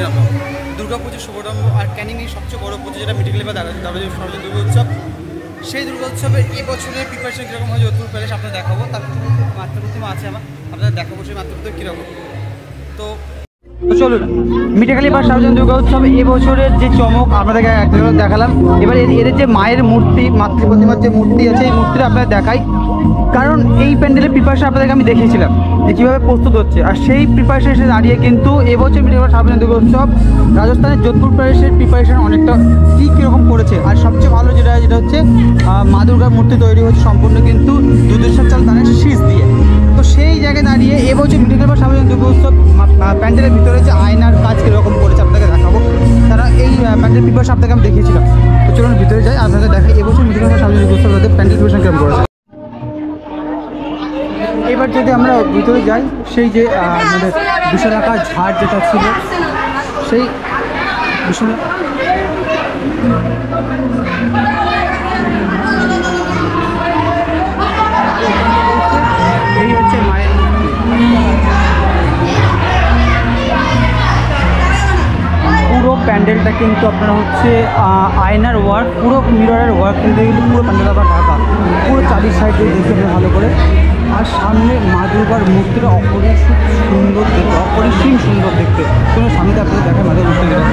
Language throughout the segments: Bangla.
অভিনব দুর্গাপুজোর শুভারম্ভ আর ক্যানিংয়ের সবচেয়ে বড় পুজো যেটা মিটিং লেভেল সরস্বতী দুর্গা উৎসব। সেই দুর্গা উৎসবের এই বছরের প্রিপারেশন কীরকম হয় যোধপুর প্যালেস আপনাদের দেখাবো। তার মাতৃপ্রতিমা আছে আপনাদের দেখাবো সেই মাতৃপ্রতিমা কীরকম। তো চলুন মিঠাখালী বা সার্বজনীন দুর্গা উৎসব এবছরের যে চমক আপনাদেরকে একদম দেখালাম। এবার এদের যে মায়ের মূর্তি মাতৃপ্রতিমার যে মূর্তি আছে এই মূর্তিটা আপনাদের দেখাই, কারণ এই প্যান্ডেলের প্রিপারেশন আপনাদেরকে আমি দেখিয়েছিলাম যে কীভাবে প্রস্তুত হচ্ছে। আর সেই প্রিপারেশন এসে দাঁড়িয়ে কিন্তু এবছর মিঠাখালী সার্বজনীন দুর্গা উৎসব রাজস্থানের যোধপুর প্যালেসের প্রিপারেশন অনেকটা কীরকম করেছে। আর সবচেয়ে ভালো যেটা হচ্ছে মা দুর্গার মূর্তি তৈরি হচ্ছে সম্পূর্ণ কিন্তু দুধেশ্বর চাল ধানের শীষ দিয়ে। তো সেই জায়গায় দাঁড়িয়ে এবছর মিঠাখালী বা সার্বজনীন দুর্গা উৎসব প্যান্ডেলের ভিতরে যে আয়নার কাজ কীরকম করেছে আপনাকে দেখাবো। তারা এই প্যান্ডেল প্রিপারেশন আপনাকে আমি দেখিয়েছিলাম। তো চলুন ভিতরে যাই, আপনাদের দেখাই এবছর মিঠাখালী বা সার্বজনীন দুর্গা উৎসব তাদের প্যান্ডেল প্রিপারেশন কেমন করেছে। এবার যদি আমরা ভিতরে যাই, সেই যে আমাদের বিশালাকার ঝাড় যেটা ছিল সেই বিশাল এই হচ্ছে মায়ের পুরো প্যান্ডেলটা কিন্তু আপনার হচ্ছে আয়নার ওয়ার্ক, পুরো মিররের ওয়ার্ক কিন্তু পুরো প্যান্ডেল আবার ঢাকা, পুরো চারির সাইডে দেখতে ভালো করে। আর সামনে মা দুর্গার মূর্তিটা অপরিসীম সুন্দর দেখতে, অপরিসীম সুন্দর দেখতে। কোনো সামনেতে আপনাদের দেখা মাঝে বুঝতে গেলে।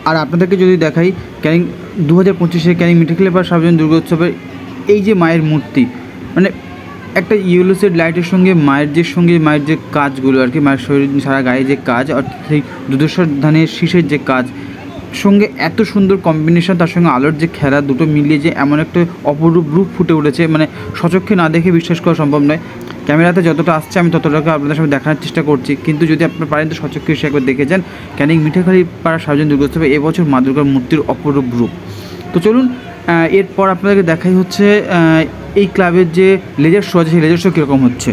আর আপনাদেরকে যদি দেখাই ক্যানিং 2025 ক্যানিং মিঠাখালী বা সার্বজনীন দুর্গা উৎসবের এই যে মায়ের মূর্তি, মানে একটা ইয়েলো শেড লাইটের সঙ্গে মায়ের যে কাজগুলো আর কি, মায়ের শরীর সারা গায়ে যে কাজ, অর্থাৎ সেই দুধেশ্বর ধানের শীষের যে কাজ সঙ্গে এত সুন্দর কম্বিনেশন, তার সঙ্গে আলোর যে খেলা, দুটো মিলিয়ে যে এমন একটা অপরূপ রূপ ফুটে উঠেছে, মানে সচক্ষে না দেখে বিশ্বাস করা সম্ভব নয়। ক্যামেরাতে যতটা আসছে আমি ততটাকে আপনাদের সামনে দেখানোর চেষ্টা করছি, কিন্তু যদি আপনারা পারেন তো সচক্ষে এসে একবার দেখে যান ক্যানিং মিঠাখালী পাড়া সার্বজনীন দুর্গা উৎসবে এবছর মা দুর্গার মূর্তির অপরূপ রূপ। তো চলুন এরপর আপনাদেরকে দেখাই হচ্ছে এই ক্লাবের যে লেজার শো আছে সেই লেজার শো কীরকম হচ্ছে।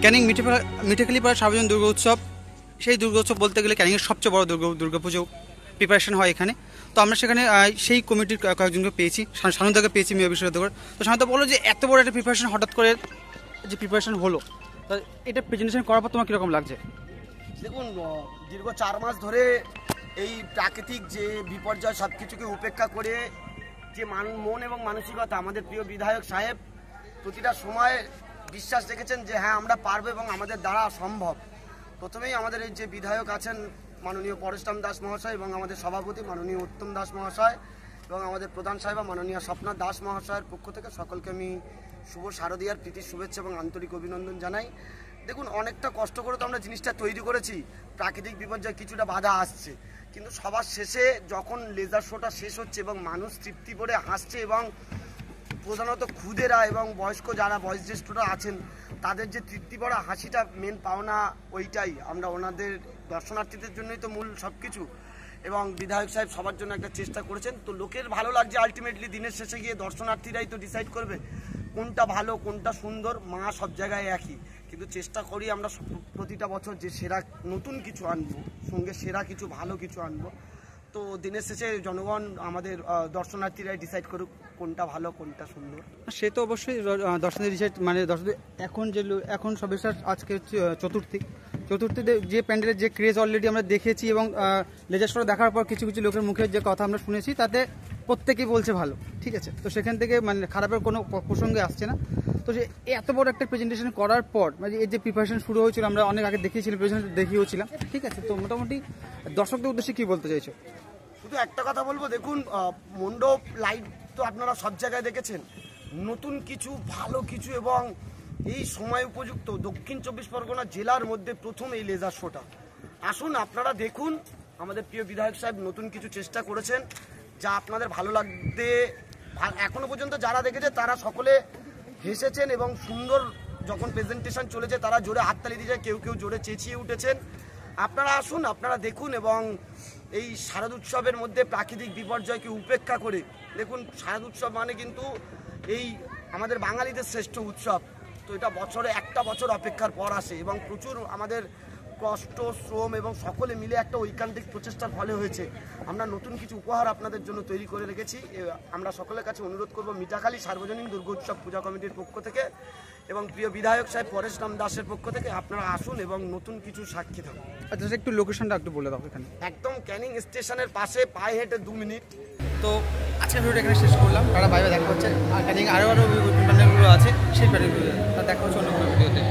ক্যানিং মিঠেখালি পাড়া সার্বজনীন দুর্গা উৎসব, সেই দুর্গা উৎসব বলতে গেলে ক্যানিংয়ের সবচেয়ে বড় দুর্গাপুজো প্রিপারেশন হয় এখানে। তো আমরা সেখানে সেই কমিটির কয়েকজনকে পেয়েছি, সানুদাকে পেয়েছি মেয়র বিশ্ববিদ্যালয়। তো সানুদা বলো যে এত বড় একটা প্রিপারেশন হঠাৎ করে যে প্রিপারেশন হলো, তো এটা প্রেজেন্টেশন করার পর তোমার কীরকম লাগছে? দেখুন, দীর্ঘ 4 মাস ধরে এই প্রাকৃতিক যে বিপর্যয় সব কিছুকে উপেক্ষা করে যে মন এবং মানসিকতা আমাদের প্রিয় বিধায়ক সাহেব প্রতিটা সময় বিশ্বাস রেখেছেন যে হ্যাঁ আমরা পারবো এবং আমাদের দ্বারা সম্ভব। প্রথমেই আমাদের এই যে বিধায়ক আছেন মাননীয় পরেশরাম দাস মহাশয় এবং আমাদের সভাপতি মাননীয় উত্তম দাস মহাশয় এবং আমাদের প্রধান সাহেবা মাননীয় স্বপ্না দাস মহাশয়ের পক্ষ থেকে সকলকে আমি শুভ শারদীয়ার প্রীতি শুভেচ্ছা এবং আন্তরিক অভিনন্দন জানাই। দেখুন, অনেকটা কষ্ট করে তো আমরা জিনিসটা তৈরি করেছি, প্রাকৃতিক বিপর্যয় কিছুটা বাধা আসছে, কিন্তু সবার শেষে যখন লেজার শোটা শেষ হচ্ছে এবং মানুষ তৃপ্তি করে হাসছে এবং প্রধানত ক্ষুদেরা এবং বয়স্ক যারা বয়োজ্যেষ্ঠরা আছেন তাদের যে তৃপ্তি ভরা হাসিটা মেন পাওনা, ওইটাই আমরা ওনাদের দর্শনার্থীদের জন্যই তো মূল সব কিছু। এবং বিধায়ক সাহেব সবার জন্য একটা চেষ্টা করেছেন, তো লোকের ভালো লাগছে। আলটিমেটলি দিনের শেষে গিয়ে দর্শনার্থীরাই তো ডিসাইড করবে কোনটা ভালো কোনটা সুন্দর। মা সব জায়গায় একই, কিন্তু চেষ্টা করি আমরা প্রতিটা বছর যে সেরা নতুন কিছু আনবো, সঙ্গে সেরা কিছু ভালো কিছু আনবো। তো দিনের শেষে জনগণ আমাদের দর্শনার্থীরাই ডিসাইড করুক কোনটা ভালো কোনটা সুন্দর। সে তো অবশ্যই দর্শনার্থী ডিসাইড, মানে দর্শনার্থী এখন সবে আজকে হচ্ছে চতুর্থীতে যে প্যান্ডেলের যে ক্রেজ অলরেডি আমরা দেখেছি এবং লেজার শো দেখার পর কিছু কিছু লোকের মুখে যে কথা আমরা শুনেছি তাতে প্রত্যেকেই বলছে ভালো, ঠিক আছে। তো সেখান থেকে মানে খারাপের কোনো প্রসঙ্গে আসছে না। তো সে এত বড় একটা প্রেজেন্টেশন করার পর মানে এই যে প্রিপারেশন শুরু হয়েছিল, আমরা অনেক আগে দেখিয়েছিলাম, প্রেজেন্টেশন দেখিয়েছিলাম, ঠিক আছে। তো মোটামুটি দর্শকদের উদ্দেশ্যে কী বলতে চাইছো? শুধু একটা কথা বলবো, দেখুন মণ্ডপ লাইট তো আপনারা সব জায়গায় দেখেছেন, নতুন কিছু ভালো কিছু এবং এই সময় উপযুক্ত দক্ষিণ 24 পরগনা জেলার মধ্যে প্রথম এই লেজার শোটা। আসুন আপনারা দেখুন, আমাদের প্রিয় বিধায়ক সাহেব নতুন কিছু চেষ্টা করেছেন যা আপনাদের ভালো লাগবে। এখনো পর্যন্ত যারা দেখেছে তারা সকলে হেসেছেন এবং সুন্দর যখন প্রেজেন্টেশন চলেছে তারা জোরে হাততালি দিয়েছে, কেউ কেউ জোরে চেঁচিয়ে উঠেছেন। আপনারা আসুন, আপনারা দেখুন এবং এই শারদ উৎসবের মধ্যে প্রাকৃতিক বিপর্যয়কে উপেক্ষা করে দেখুন, শারদ উৎসব মানে কিন্তু এই আমাদের বাঙালিদের শ্রেষ্ঠ উৎসব। তো এটা বছরে একটা বছর অপেক্ষার পর আসে এবং প্রচুর আমাদের কষ্ট শ্রম এবং সকলে মিলে একটা ঐকান্তিক প্রচেষ্টার ফলে হয়েছে। আমরা নতুন কিছু উপহার আপনাদের জন্য তৈরি করে রেখেছি। আমরা সকলের কাছে অনুরোধ করব মিঠাখালী সার্বজনীন দুর্গোৎসব পূজা কমিটির পক্ষ থেকে এবং প্রিয় বিধায়ক সাহেব পরেশরাম দাসের পক্ষ থেকে আপনারা আসুন এবং নতুন কিছু সাক্ষী থাকুন। আচ্ছা, একটু লোকেশনটা একটু বলে দাও। এখানে একদম ক্যানিং স্টেশনের পাশে, পায়ে হেঁটে 2 মিনিট। তো আজকের ভিডিওটা এখানে শেষ করলাম। তারা বাইরে দেখা হচ্ছে আর ক্যানিং আরও প্যান্ডেলগুলো আছে, সেই প্যান্ডেলগুলো দেখা হচ্ছে অন্য কোনো ভিডিওতে।